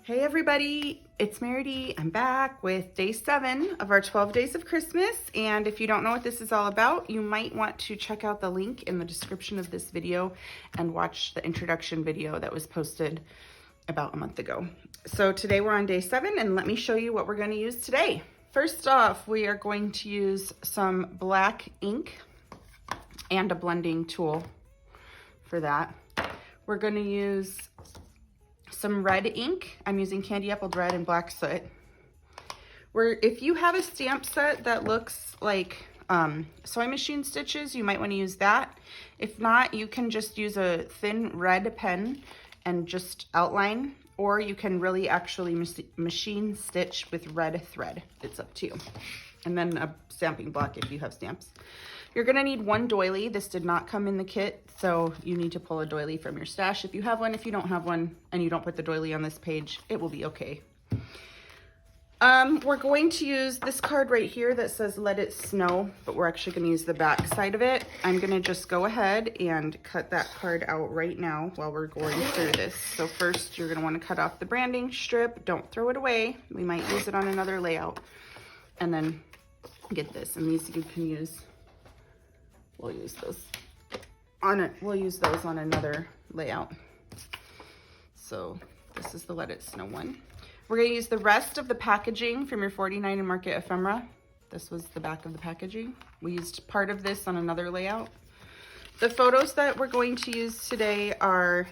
Hey everybody, it's Meridy. I'm back with day 7 of our 12 days of Christmas. And if you don't know what this is all about, you might want to check out the link in the description of this video and watch the introduction video that was posted about a month ago. So today we're on day 7 and let me show you what we're going to use today. First off, we are going to use some black ink and a blending tool for that. We're going to use some red ink. I'm using Candy Apple Red and Black Soot. If you have a stamp set that looks like sewing machine stitches, you might want to use that. If not, you can just use a thin red pen and just outline, or you can really actually machine stitch with red thread. It's up to you. And then a stamping block if you have stamps. You're gonna need one doily. This did not come in the kit, so you need to pull a doily from your stash if you have one. If you don't have one and you don't put the doily on this page, it will be okay. We're going to use this card right here that says Let It Snow, but we're actually gonna use the back side of it. I'm gonna just go ahead and cut that card out right now while we're going through this. So first, you're gonna wanna cut off the branding strip. Don't throw it away. We might use it on another layout. And then get this, and these you can use. We'll use those on another layout. So this is the Let It Snow one. We're gonna use the rest of the packaging from your 49 and Market ephemera. This was the back of the packaging. We used part of this on another layout. The photos that we're going to use today are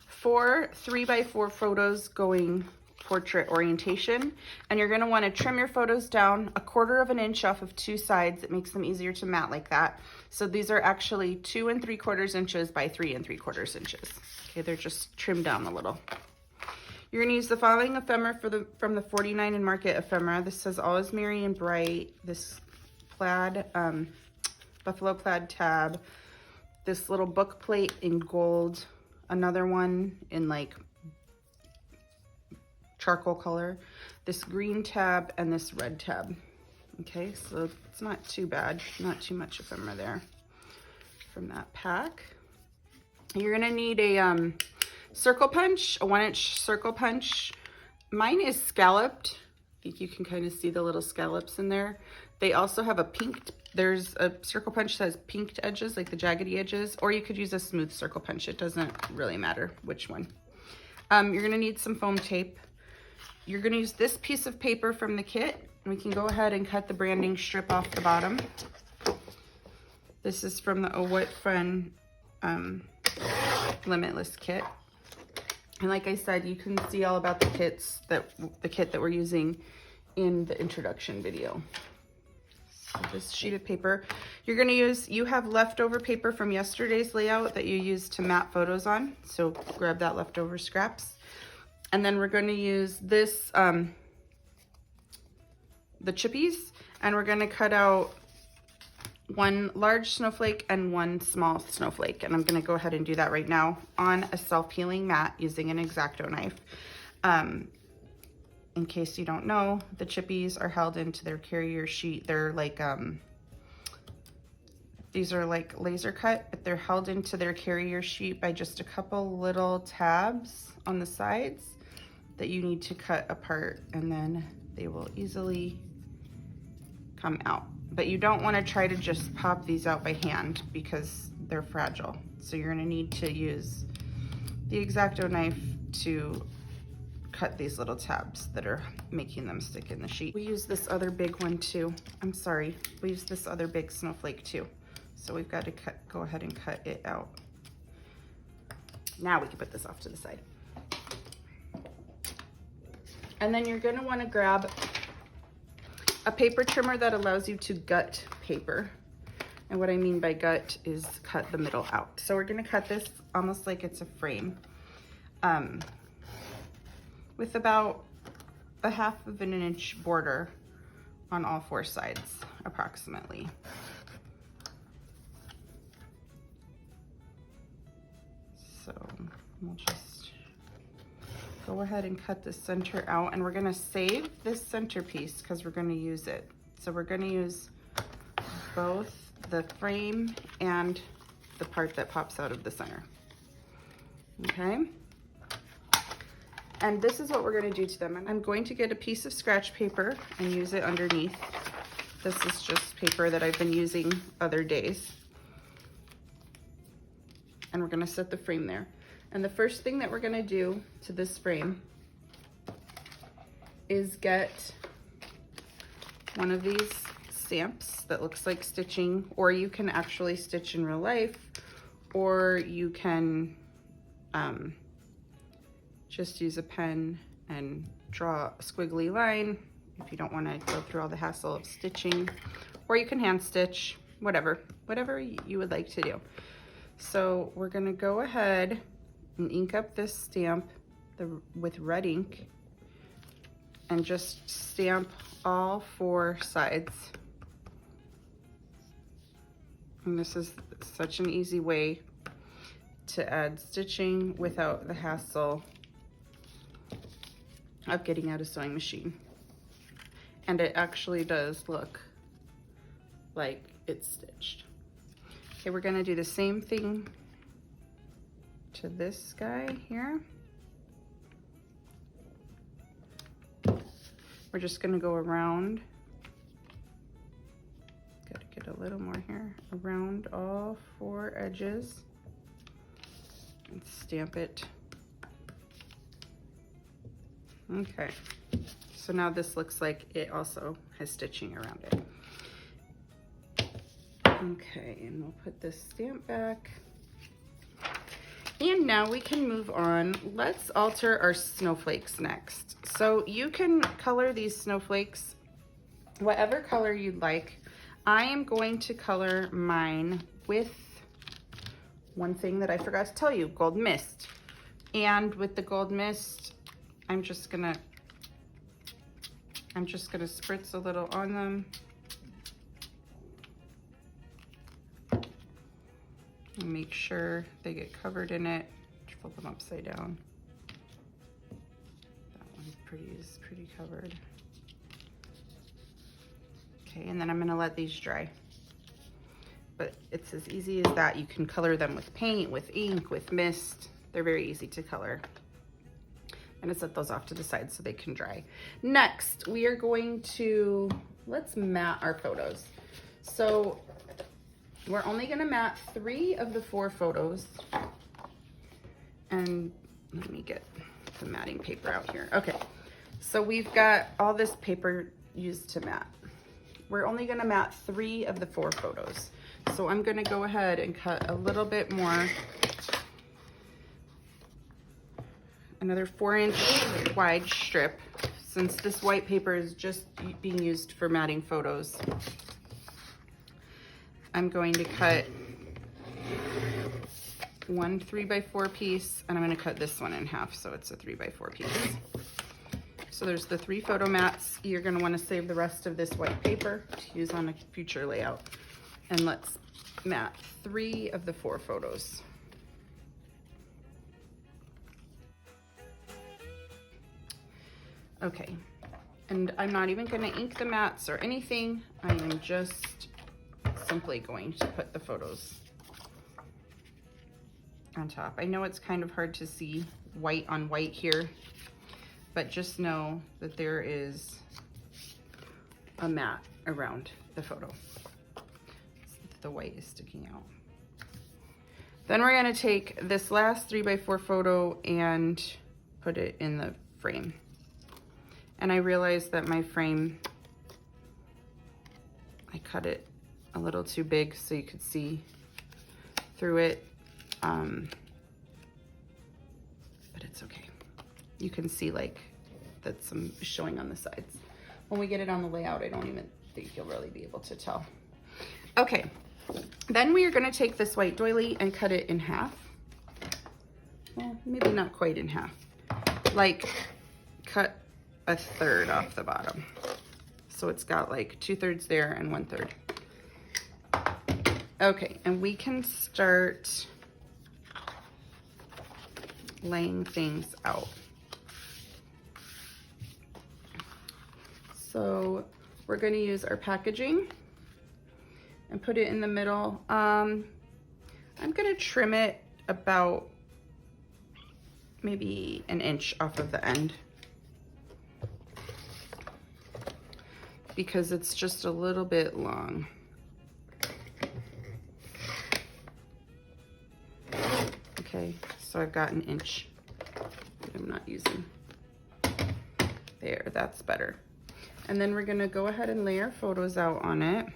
4 3x4 photos going portrait orientation, and you're going to want to trim your photos down 1/4 of an inch off of 2 sides. It makes them easier to mat like that. So these are actually 2 3/4 inches by 3 3/4 inches. Okay, they're just trimmed down a little. You're going to use the following ephemera from the 49 and Market ephemera. This says All Is Merry and Bright. This plaid, buffalo plaid tab. This little book plate in gold. Another one in like charcoal color, this green tab, and this red tab. Okay, so it's not too bad, not too much ephemera there from that pack. You're gonna need a circle punch, a 1-inch circle punch. Mine is scalloped. I think you can kind of see the little scallops in there. They also have there's a circle punch that has pinked edges, like the jaggedy edges, or you could use a smooth circle punch. It doesn't really matter which one. You're gonna need some foam tape. You're gonna use this piece of paper from the kit, and we can go ahead and cut the branding strip off the bottom. This is from the Oh What Fun Limitless kit. And like I said, you can see all about the kit that we're using in the introduction video. So this sheet of paper, you have leftover paper from yesterday's layout that you used to mat photos on. So grab that leftover scraps. And then we're going to use this, the chippies, and we're going to cut out 1 large snowflake and 1 small snowflake. And I'm going to go ahead and do that right now on a self-peeling mat using an X-Acto knife. In case you don't know, the chippies are held into their carrier sheet. They're like, these are like laser cut, but they're held into their carrier sheet by just a couple little tabs on the sides that you need to cut apart, and then they will easily come out. But you don't want to try to just pop these out by hand because they're fragile. So you're going to need to use the X-Acto knife to cut these little tabs that are making them stick in the sheet. We use this other big one too. I'm sorry, we use this other big snowflake too. So we've got to go ahead and cut it out. Now we can put this off to the side. And then you're gonna wanna grab a paper trimmer that allows you to gut paper. And what I mean by gut is cut the middle out. So we're gonna cut this almost like it's a frame with about a 1/2 inch border on all 4 sides, approximately. So we'll just go ahead and cut the center out, and we're gonna save this centerpiece because we're gonna use it. So we're gonna use both the frame and the part that pops out of the center. Okay. And this is what we're gonna do to them. I'm going to get a piece of scratch paper and use it underneath. This is just paper that I've been using other days. And we're gonna set the frame there. And the first thing that we're gonna do to this frame is get one of these stamps that looks like stitching, or you can actually stitch in real life, or you can just use a pen and draw a squiggly line if you don't want to go through all the hassle of stitching, or you can hand stitch, whatever you would like to do. So we're gonna go ahead and ink up this stamp with red ink and just stamp all 4 sides. And this is such an easy way to add stitching without the hassle of getting out a sewing machine. And it actually does look like it's stitched. Okay, we're gonna do the same thing to this guy here. We're just gonna go around, gotta get a little more here, around all 4 edges and stamp it. Okay, so now this looks like it also has stitching around it. Okay, and we'll put this stamp back. And now we can move on. Let's alter our snowflakes next. So you can color these snowflakes whatever color you'd like. I am going to color mine with one thing that I forgot to tell you, gold mist. And with the gold mist, I'm just gonna spritz a little on them. And make sure they get covered in it. Flip them upside down. That one is pretty covered. Okay, and then I'm gonna let these dry. But it's as easy as that. You can color them with paint, with ink, with mist. They're very easy to color. I'm gonna set those off to the side so they can dry. Next, we are going to, let's mat our photos. So we're only gonna mat 3 of the 4 photos. And let me get the matting paper out here. Okay, so we've got all this paper used to mat. We're only gonna mat 3 of the 4 photos. So I'm gonna go ahead and cut a little bit more, another 4-inch wide strip, since this white paper is just being used for matting photos. I'm going to cut one 3x4 piece, and I'm going to cut this one in half so it's a 3x4 piece. So there's the 3 photo mats. You're going to want to save the rest of this white paper to use on a future layout. And let's mat 3 of the 4 photos. Okay, and I'm not even going to ink the mats or anything. I am just simply going to put the photos on top. I know it's kind of hard to see white on white here, but just know that there is a mat around the photo. The white is sticking out. Then we're going to take this last 3x4 photo and put it in the frame. And I realized that my frame, I cut it a little too big so you could see through it, but it's okay. You can see like that some is showing on the sides. When we get it on the layout, I don't even think you'll really be able to tell. Okay, then we are going to take this white doily and cut it in half. Well, maybe not quite in half. Like cut a third off the bottom. So it's got like 2/3 there and 1/3. Okay, and we can start laying things out. So we're going to use our packaging and put it in the middle. I'm going to trim it about maybe an inch off of the end, because it's just a little bit long. Okay, so I've got an inch that I'm not using. There, that's better. And then we're gonna go ahead and lay our photos out on it.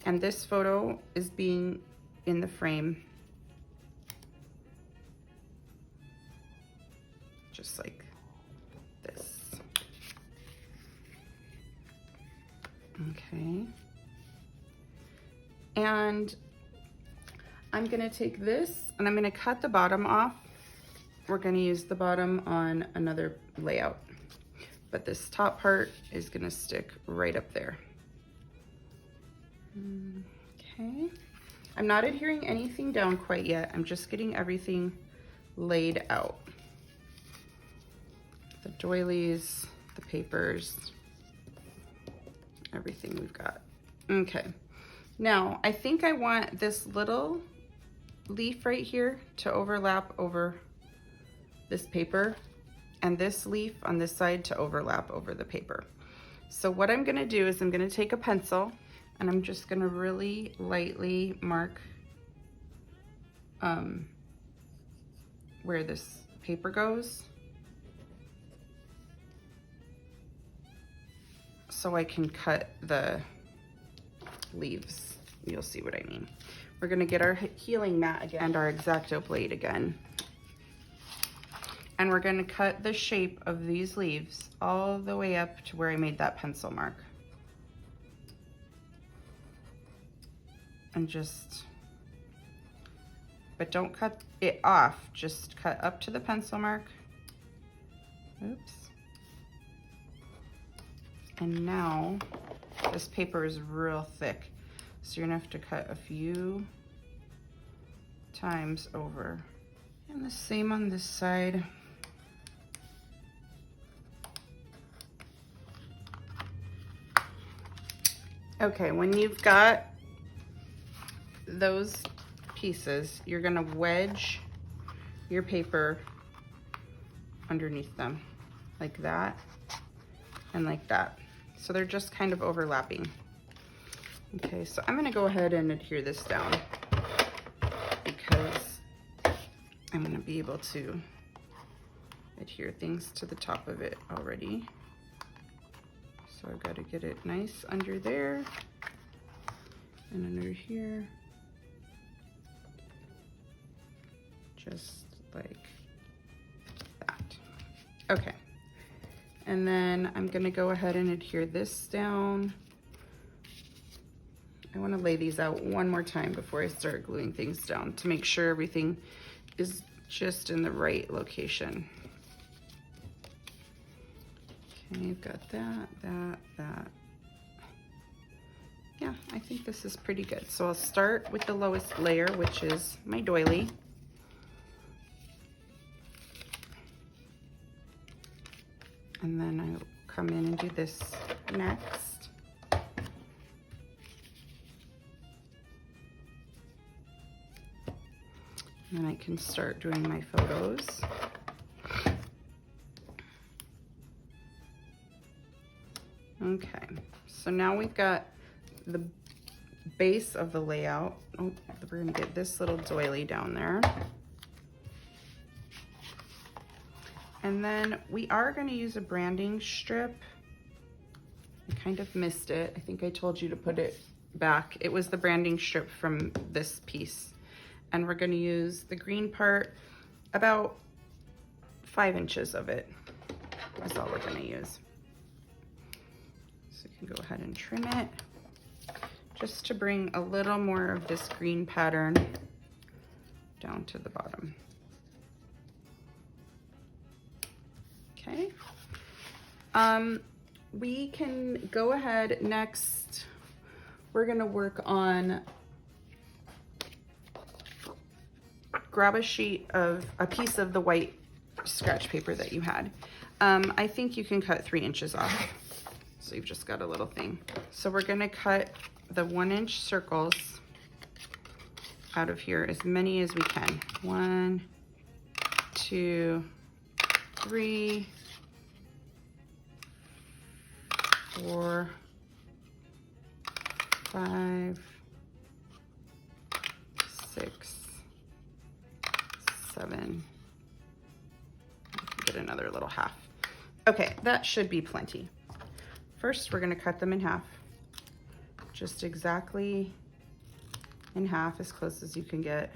And this photo is being in the frame, just like this. Okay. And I'm gonna take this and I'm gonna cut the bottom off. We're gonna use the bottom on another layout, but this top part is gonna stick right up there. Okay. I'm not adhering anything down quite yet. I'm just getting everything laid out. The doilies, the papers, everything we've got. Okay. Now, I think I want this little leaf right here to overlap over this paper, and this leaf on this side to overlap over the paper. So what I'm gonna do is I'm gonna take a pencil and I'm just gonna really lightly mark where this paper goes, so I can cut the leaves. You'll see what I mean. We're gonna get our healing mat again and our X-Acto blade again. And we're gonna cut the shape of these leaves all the way up to where I made that pencil mark. And just, but don't cut it off, just cut up to the pencil mark. Oops. And now this paper is real thick, so you're gonna have to cut a few times over. And the same on this side. Okay, when you've got those pieces, you're gonna wedge your paper underneath them, like that and like that. So they're just kind of overlapping. Okay, so I'm gonna go ahead and adhere this down because I'm gonna be able to adhere things to the top of it already. So I've got to get it nice under there and under here, just like that. Okay, and then I'm gonna go ahead and adhere this down. I want to lay these out one more time before I start gluing things down to make sure everything is just in the right location. Okay, I've got that. Yeah, I think this is pretty good. So I'll start with the lowest layer, which is my doily. And then I'll come in and do this next. And then I can start doing my photos. Okay, so now we've got the base of the layout. Oh, we're gonna get this little doily down there. And then we are gonna use a branding strip. I kind of missed it. I think I told you to put it back. It was the branding strip from this piece. And we're gonna use the green part, about 5 inches of it is all we're gonna use. So you can go ahead and trim it just to bring a little more of this green pattern down to the bottom. Okay. We can go ahead next. We're gonna work on, grab a piece of the white scratch paper that you had. I think you can cut 3 inches off. So you've just got a little thing. So we're gonna cut the 1-inch circles out of here, as many as we can. 1, 2, 3, 4, 5, 6, 7. Get another little half. Okay, that should be plenty. First, we're gonna cut them in half. Just exactly in half, as close as you can get.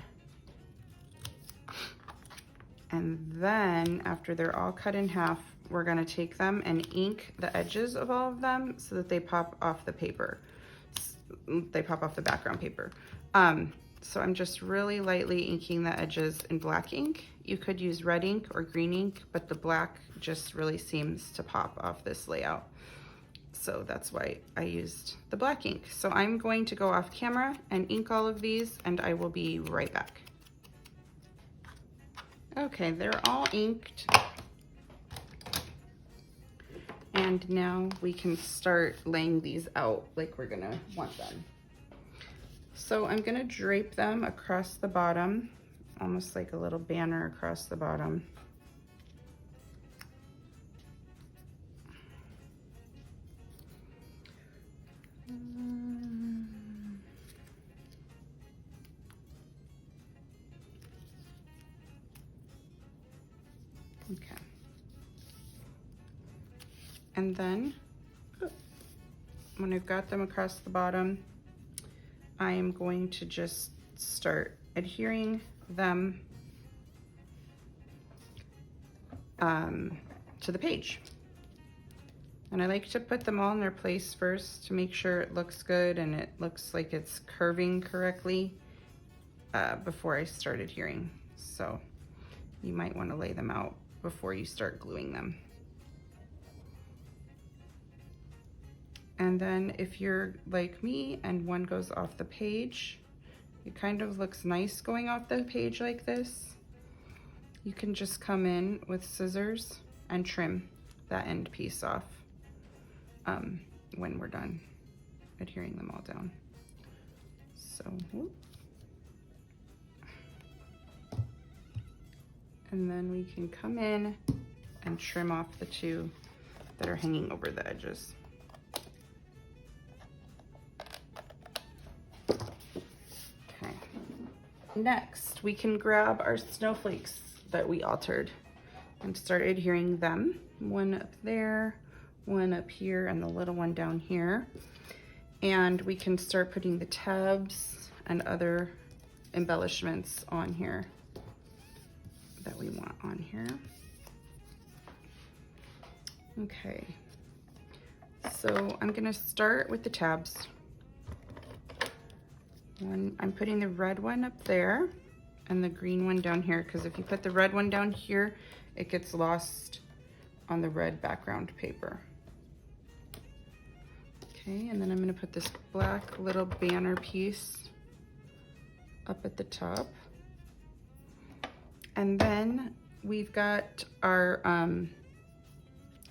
And then after they're all cut in half, we're gonna take them and ink the edges of all of them so that they pop off the paper. They pop off the background paper. So I'm just really lightly inking the edges in black ink. You could use red ink or green ink, but the black just really seems to pop off this layout. So that's why I used the black ink. So I'm going to go off camera and ink all of these, and I will be right back. Okay, they're all inked. And now we can start laying these out like we're gonna want them. So I'm gonna drape them across the bottom, almost like a little banner across the bottom. Okay. And then when I've got them across the bottom, I am going to just start adhering them to the page. And I like to put them all in their place first to make sure it looks good and it looks like it's curving correctly before I start adhering. So you might want to lay them out before you start gluing them. And then if you're like me and one goes off the page, it kind of looks nice going off the page like this. You can just come in with scissors and trim that end piece off when we're done adhering them all down. So, whoop. And then we can come in and trim off the two that are hanging over the edges. Okay. Next, we can grab our snowflakes that we altered and start adhering them. One up there, one up here, and the little one down here. And we can start putting the tabs and other embellishments on here that we want on here. Okay, so I'm gonna start with the tabs. I'm putting the red one up there and the green one down here, because if you put the red one down here, it gets lost on the red background paper. Okay, and then I'm gonna put this black little banner piece up at the top. And then we've got our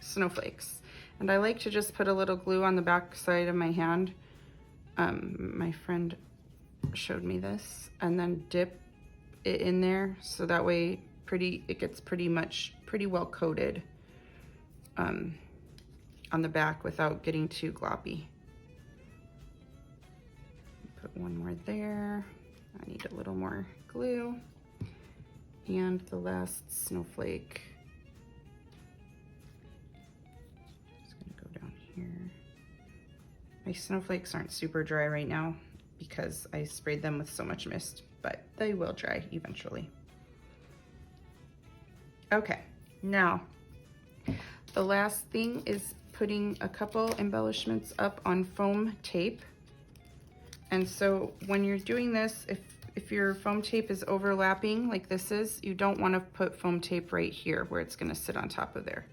snowflakes. And I like to just put a little glue on the back side of my hand. My friend showed me this, and then dip it in there so that way it gets pretty well coated on the back without getting too gloppy. Put one more there. I need a little more glue. And the last snowflake. Just gonna go down here. My snowflakes aren't super dry right now because I sprayed them with so much mist, but they will dry eventually. Okay, now the last thing is putting a couple embellishments up on foam tape. And so when you're doing this, if your foam tape is overlapping like this is, you don't want to put foam tape right here where it's going to sit on top of there.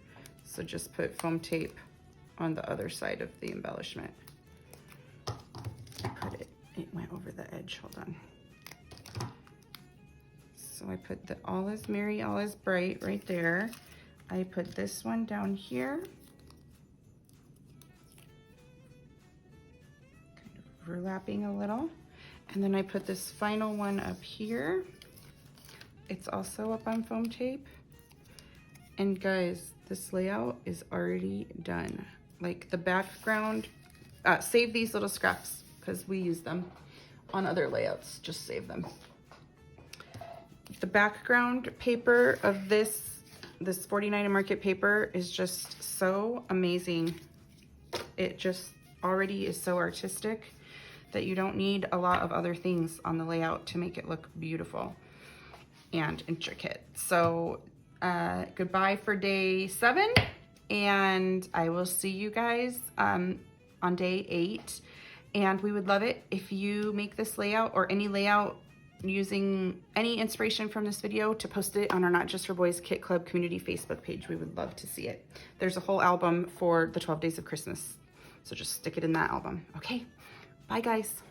So just put foam tape on the other side of the embellishment. It went over the edge, hold on. So I put the All is Merry, All is Bright right there. I put this one down here. Kind of overlapping a little. And then I put this final one up here. It's also up on foam tape. And guys, this layout is already done. Like the background, save these little scraps because we use them on other layouts. Just save them. The background paper of this 49 Market paper is just so amazing. It just already is so artistic that you don't need a lot of other things on the layout to make it look beautiful and intricate. So goodbye for day 7, and I will see you guys on day 8. And we would love it if you make this layout or any layout using any inspiration from this video to post it on our Not Just for Boys Kit Club community Facebook page. We would love to see it. There's a whole album for the 12 Days of Christmas, so just stick it in that album. Okay, bye guys.